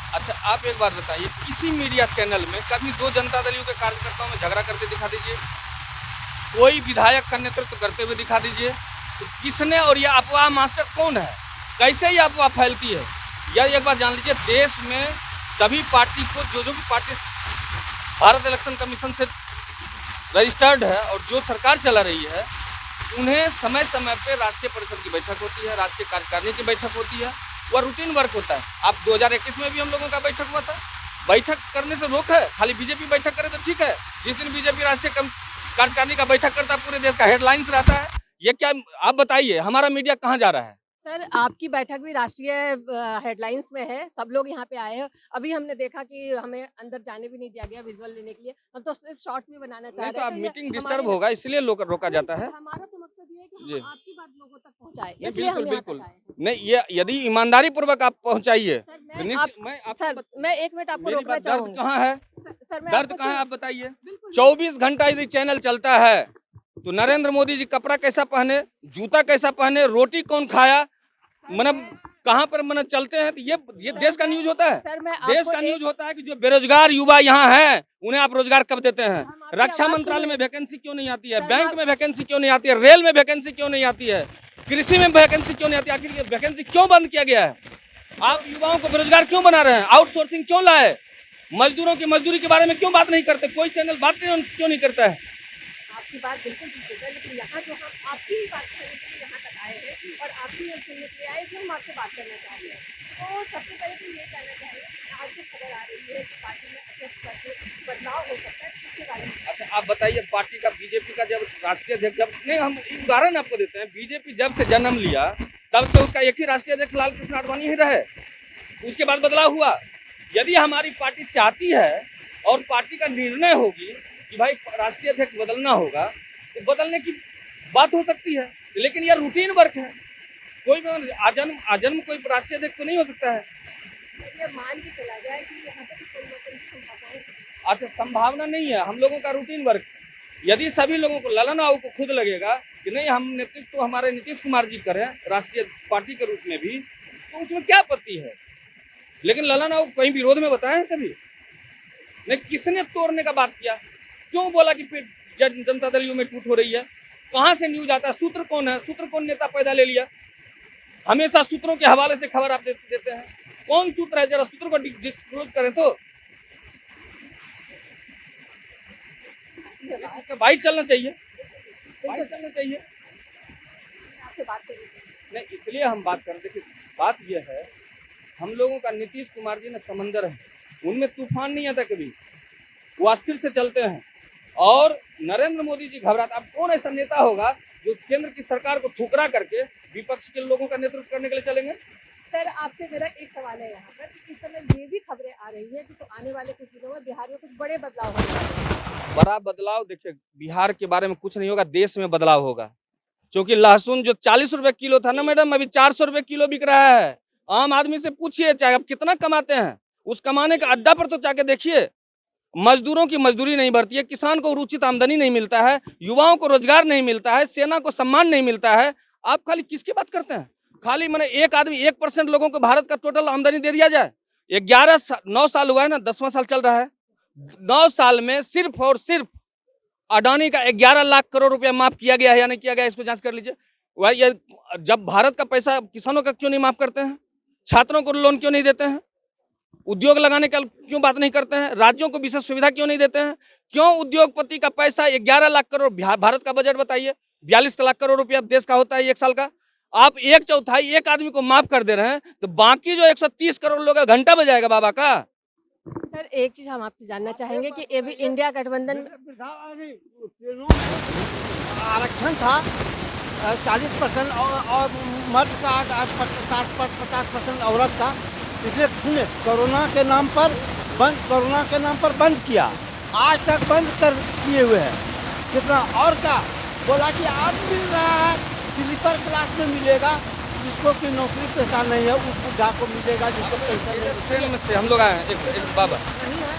अच्छा, आप एक बात बताइए, किसी मीडिया चैनल में कभी दो जनता दल यू के कार्यकर्ताओं में झगड़ा करते दिखा दीजिए, कोई विधायक का नेतृत्व करते हुए दिखा दीजिए। तो किसने, और ये अफवाह मास्टर कौन है, कैसे ये अफवाह फैलती है? यह एक बात जान लीजिए, देश में सभी पार्टी को जो भी पार्टी भारत इलेक्शन कमीशन से रजिस्टर्ड है और जो सरकार चला रही है, उन्हें समय समय पे राष्ट्रीय परिषद की बैठक होती है, राष्ट्रीय कार्यकारिणी की बैठक होती है, वह रूटीन वर्क होता है। अब 2021 में भी हम लोगों का बैठक हुआ था। बैठक करने से रोक है? खाली बीजेपी बैठक करे तो ठीक है। जिस दिन बीजेपी राष्ट्रीय कार्यकारिणी का बैठक करता है, पूरे देश का हेडलाइंस रहता है। ये क्या, आप बताइए, हमारा मीडिया कहाँ जा रहा है? सर, आपकी बैठक भी राष्ट्रीय हेडलाइंस में है, सब लोग यहाँ पे आए हैं। अभी हमने देखा कि हमें अंदर जाने भी नहीं दिया गया विजुअल लेने के लिए, हम तो सिर्फ शॉर्ट्स भी बनाना चाह नहीं तो रहे अब थे। ये मीटिंग हमारे डिस्टर्ब होगा, इसलिए रोका नहीं जाता सर, है। हमारा तो मकसद ये है कि जी, हम आपकी बात लोगों तक पहुँचाएँ, नहीं इसलिए बिल्कुल हम यहाँ बिल्कुल। तक आए हैं। नहीं, ये यदि ईमानदारी पूर्वक आप पहुंचाइए सर तो मैं आप निश्चित, मैं आपको सर, मैं 1 मिनट आपको मेरी रोकना बात, दर्द चाहूँगी। कहाँ है? सर मैं दर्द आपको कहाँ है, सिर्फ आप बताइए। बिल्कुल 24 घंटा यदि चैनल चलता है तो नरेंद्र मोदी जी कपड़ा कैसा पहने, जूता कैसा पहने, रोटी कौन खाया, मतलब कहाँ पर मतलब चलते हैं, तो ये देश का न्यूज होता है। सर मैं देश आपको का न्यूज एक होता है कि जो बेरोजगार युवा यहाँ हैं उन्हें आप रोजगार कब देते हैं? हम आपकी रक्षा आवाज़ मंत्रालय सुन में वैकेंसी क्यों नहीं आती है? सर बैंक में वैकेंसी क्यों नहीं आती है? रेल में वैकेंसी क्यों नहीं आती है? कृषि में वैकेंसी क्यों नहीं आती है? आखिर ये वैकेंसी क्यों बंद किया गया है? आप युवाओं को बेरोजगार क्यों बना रहे हैं? आउटसोर्सिंग क्यों लाए? मजदूरों की मजदूरी के बारे में क्यों बात नहीं करते? कोई चैनल बात क्यों नहीं करता है? आपकी बात बिल्कुल ठीक है सर, लेकिन यहाँ जो हम आपकी ही बात करने के लिए यहाँ तक आए हैं और आपकी ही सुनने के लिए आए, इसलिए हम आपसे बात करना चाह रहे हैं। तो सबसे पहले तो ये कहना चाहेंगे कि आज जो खबर आ रही है कि पार्टी में अध्यक्ष पद से बदलाव हो सकता है, इसके बारे में अच्छा, आप बताइए, पार्टी का, बीजेपी का जब राष्ट्रीय अध्यक्ष, जब नहीं, हम एक उदाहरण आपको देते हैं, बीजेपी जब से जन्म लिया तब से उसका एक ही राष्ट्रीय अध्यक्ष लाल कृष्ण आडवाणी ही रहे। उसके बाद बदलाव हुआ। यदि हमारी पार्टी चाहती है और पार्टी का निर्णय होगी कि भाई राष्ट्रीय अध्यक्ष बदलना होगा, तो बदलने की बात हो सकती है, लेकिन यह रूटीन वर्क है। कोई आजन्म कोई राष्ट्रीय अध्यक्ष तो नहीं हो सकता है। ये मान के चला जाए कि यहाँ पे परिवर्तन की संभावनाएं हैं। अच्छा, संभावना नहीं है, हम लोगों का रूटीन वर्क। यदि सभी लोगों को, ललन राव को खुद लगेगा कि नहीं, हम नेतृत्व तो हमारे नीतीश कुमार जी करें राष्ट्रीय पार्टी के रूप में भी, तो उसमें क्या आपत्ति है? लेकिन ललन राव कहीं विरोध में बताए कभी नहीं। किसने तोड़ने का बात किया? क्यों बोला कि जनता दल यू में टूट हो रही है? कहाँ से न्यूज आता है? सूत्र कौन है? सूत्र कौन नेता पैदा ले लिया? हमेशा सूत्रों के हवाले से खबर आप देते हैं। कौन सूत्र है? जरा सूत्र को डिस्क्लोज करें तो वाइट चलना चाहिए, वाइट चलना चाहिए। आपसे बात करेंगे। नहीं, इसलिए हम बात कर रहे। देखिए, बात यह है, हम लोगों का नीतीश कुमार जी ने समंदर है, उनमें तूफान नहीं आता कभी, वो अस्थिर से चलते हैं। और नरेंद्र मोदी जी घबराते। अब कौन ऐसा नेता होगा जो केंद्र की सरकार को ठुकरा करके विपक्ष के लोगों का नेतृत्व करने के लिए चलेंगे? सर, आपसे मेरा एक सवाल है यहाँ पर कि इस समय ये भी खबरें आ रही है कि तो आने वाले कुछ दिनों में बिहार में कुछ बड़े बदलाव होने वाले हैं। बड़ा बदलाव, देखिए, बिहार के बारे में कुछ नहीं होगा, देश में बदलाव होगा। क्योंकि लहसुन जो 40 रुपए किलो था ना मैडम, अभी 400 रुपए किलो बिक रहा है। आम आदमी से पूछिए, चाहे आप कितना कमाते हैं, उस कमाने का अड्डा पर तो जाके देखिए। मजदूरों की मजदूरी नहीं बढ़ती है, किसान को उचित आमदनी नहीं मिलता है, युवाओं को रोजगार नहीं मिलता है, सेना को सम्मान नहीं मिलता है। आप खाली किसकी बात करते हैं? खाली मैंने एक आदमी 1% लोगों को भारत का टोटल आमदनी दे दिया जाए। 9 साल हुआ है ना, 10वां साल चल रहा है। 9 साल में सिर्फ और सिर्फ अडानी का 11 लाख करोड़ रुपया माफ किया गया है या नहीं किया गया, इसको जांच कर लीजिए। वह ये, जब भारत का पैसा किसानों का क्यों नहीं माफ करते हैं? छात्रों को लोन क्यों नहीं देते हैं? उद्योग लगाने का क्यों बात नहीं करते हैं? राज्यों को विशेष सुविधा क्यों नहीं देते हैं? क्यों उद्योगपति का पैसा 11 लाख करोड़, भारत का बजट बताइए 42 लाख करोड़ रुपया देश का होता है एक साल का, आप 1/4 एक आदमी को माफ कर दे रहे हैं, तो बाकी जो 130 करोड़ लोग घंटा बजाएगा बाबा का। सर, एक चीज हम आपसे जानना चाहेंगे कि अभी इंडिया गठबंधन आरक्षण था 40% और मर्द का 60-50% औरत का, इसलिए सुने कोरोना के नाम पर बंद किया, आज तक बंद कर किए हुए हैं। कितना और का बोला कि आज मिल रहा है, स्लीपर क्लास में मिलेगा, जिसको कि नौकरी पेशा नहीं है उस बुढ़ा को मिलेगा, जिसको पेंशन ट्रेन में से हम लोग आए हैं, एक बाबा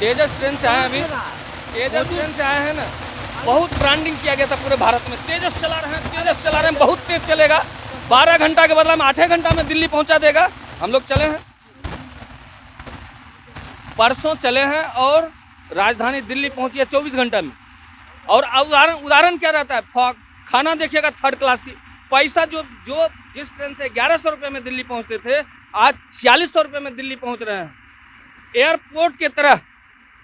तेजस ट्रेन से आए हैं, अभी तेजस ट्रेन से आए हैं ना, बहुत ब्रांडिंग किया गया था पूरे भारत में, तेजस चला रहे हैं, तेजस चला रहे हैं, बहुत तेज चलेगा, 12 घंटा के बदला में 8 घंटा में दिल्ली पहुंचा देगा। हम लोग चले हैं। परसों चले हैं और राजधानी दिल्ली पहुंची है 24 घंटा में। और उदाहरण क्या रहता है, खाना देखिएगा थर्ड क्लास। पैसा जो जो जिस ट्रेन से 1100 रुपये में दिल्ली पहुंचते थे, आज 4600 रुपये में दिल्ली पहुंच रहे हैं। एयरपोर्ट की तरह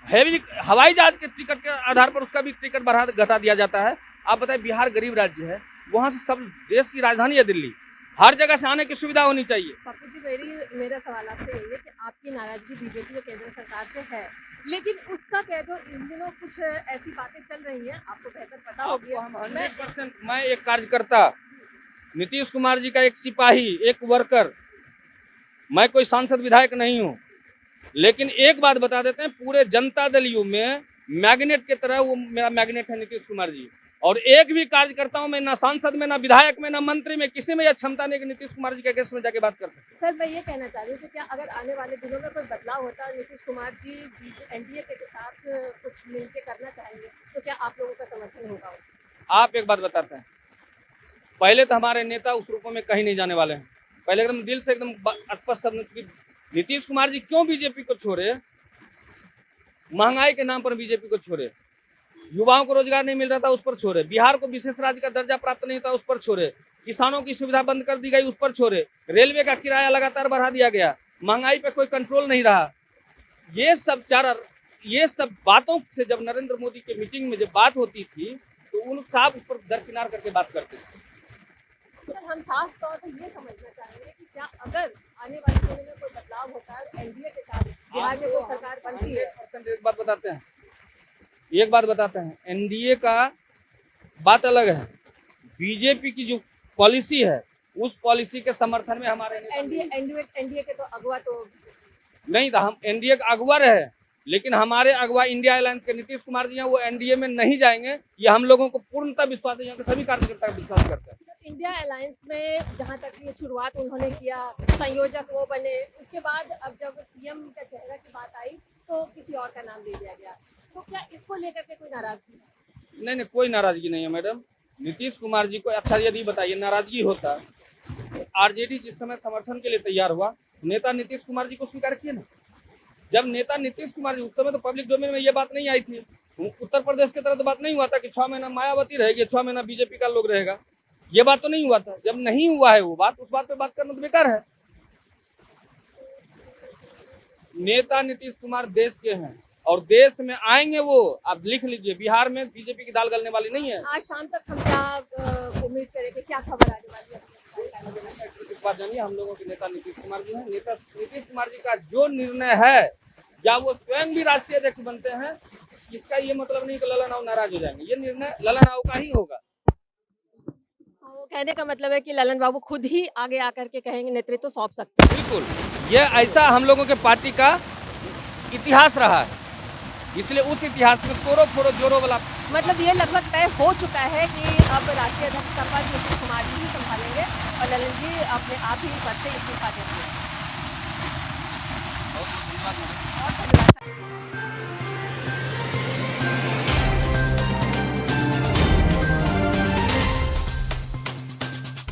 हैवी हवाई जहाज के टिकट के आधार पर उसका भी टिकट घटा दिया जाता है। आप बताइए, बिहार गरीब राज्य है, वहाँ से सब देश की राजधानी है दिल्ली, हर जगह से आने की सुविधा होनी चाहिए। पप्पू जी, मेरा सवाल आपसे यही है कि आपकी नाराजगी बीजेपी व केंद्र सरकार से है, लेकिन उसका कह दो इन दिनों कुछ ऐसी बातें चल रही हैं, आपको बेहतर पता होगी। 100% मैं एक कार्यकर्ता, नीतीश कुमार जी का एक सिपाही, एक वर्कर, मैं कोई सांसद विधायक नहीं हूँ, लेकिन एक बात बता देते हैं, पूरे जनता दल यू में मैग्नेट की तरह वो मेरा मैग्नेट है नीतीश कुमार जी। और एक भी कार्यकर्ताओं में, ना सांसद में, ना विधायक में, ना मंत्री में, किसी में यह क्षमता नहीं कि नीतीश कुमार जी के अगेंस्ट में जाके बात कर सकते। सर, मैं ये कहना चाह रही हूँ कि क्या अगर आने वाले दिनों में कोई बदलाव होता है, नीतीश कुमार जी एनडीए के साथ कुछ मिलकर करना चाहेंगे, तो क्या आप लोगों का समर्थन होगा? आप एक बात बताते हैं, पहले तो हमारे नेता उस रूपों में कहीं नहीं जाने वाले हैं। पहले एकदम दिल से एकदम स्पष्ट शब्द, नीतीश कुमार जी क्यों बीजेपी को छोड़े? महंगाई के नाम पर बीजेपी को छोड़े, युवाओं को रोजगार नहीं मिल रहा था, उस पर छोड़े, बिहार को विशेष राज्य का दर्जा प्राप्त नहीं था, उस पर छोड़े, किसानों की सुविधा बंद कर दी गई, उस पर छोड़े, रेलवे का किराया लगातार बढ़ा दिया गया, महंगाई पे कोई कंट्रोल नहीं रहा। ये सब बातों से जब नरेंद्र मोदी के मीटिंग में जब बात होती थी, तो उन साहब उस पर दरकिनार करके बात करते थे। सर, हम साफ तौर पर ये समझना चाहेंगे कि क्या अगर आने वाले दिनों में कोई बदलाव होता है, एनडीए के साथ बिहार में कोई सरकार बनती है? एक बात बताते हैं, एनडीए का बात अलग है, बीजेपी की जो पॉलिसी है, उस पॉलिसी के समर्थन में हमारे एनडीए के तो अगुवा तो नहीं था, हम एनडीए का अगुवा रहे, लेकिन हमारे अगुवा इंडिया अलायंस के नीतीश कुमार जी हैं, वो एनडीए में नहीं जाएंगे, ये हम लोगों को पूर्णतः विश्वास है, यहाँ के सभी कार्यकर्ता विश्वास करते हैं। इंडिया अलायंस में जहाँ तक ये शुरुआत उन्होंने किया, संयोजक वो बने, उसके बाद अब जब सीएम का चेहरा की बात आई तो किसी और का नाम दे दिया गया, तो क्या इसको लेकर के कोई नाराजगी है? नहीं, कोई नाराजगी नहीं है मैडम। नीतीश कुमार जी को अच्छा यदि बताइए नाराजगी होता, आरजेडी जिस समय समर्थन के लिए तैयार हुआ, नेता नीतीश कुमार जी को स्वीकार किए ना। जब नेता नीतीश कुमार जी, उस समय तो पब्लिक डोमेन में ये बात नहीं आई थी, उत्तर प्रदेश की तरह तो बात नहीं हुआ था कि 6 महीना मायावती रहेगी, 6 महीना बीजेपी का लोग रहेगा, ये बात तो नहीं हुआ था। जब नहीं हुआ है वो बात, उस बात पे बात करना तो बेकार है। नेता नीतीश कुमार देश के हैं और देश में आएंगे वो, आप लिख लीजिए, बिहार में बीजेपी की दाल गलने वाली नहीं है। आज शाम तक हम क्या उम्मीद करें कि क्या खबर आने वाली है? इस बात जानिए, हम लोगों के नेता नीतीश कुमार जी हैं। नेता नीतीश कुमार जी का जो निर्णय है, या वो स्वयं भी राष्ट्रीय अध्यक्ष बनते हैं, इसका ये मतलब नहीं कि ललन राव नाराज हो जाएंगे, ये निर्णय ललन राव का ही होगा। तो कहने का मतलब है कि ललन बाबू खुद ही आगे आकर के कहेंगे, नेतृत्व सौंप सकते हैं। बिल्कुल, ये ऐसा हम लोगों के पार्टी का इतिहास रहा है, इसलिए उस इतिहास में तोड़ो फोड़ो जोड़ो वाला मतलब ये लगभग तय हो चुका है कि अब राष्ट्रीय अध्यक्ष का पद नीतीश कुमार जी ही संभालेंगे और ललन जी अपने आप ही पद से इस्तीफा देंगे।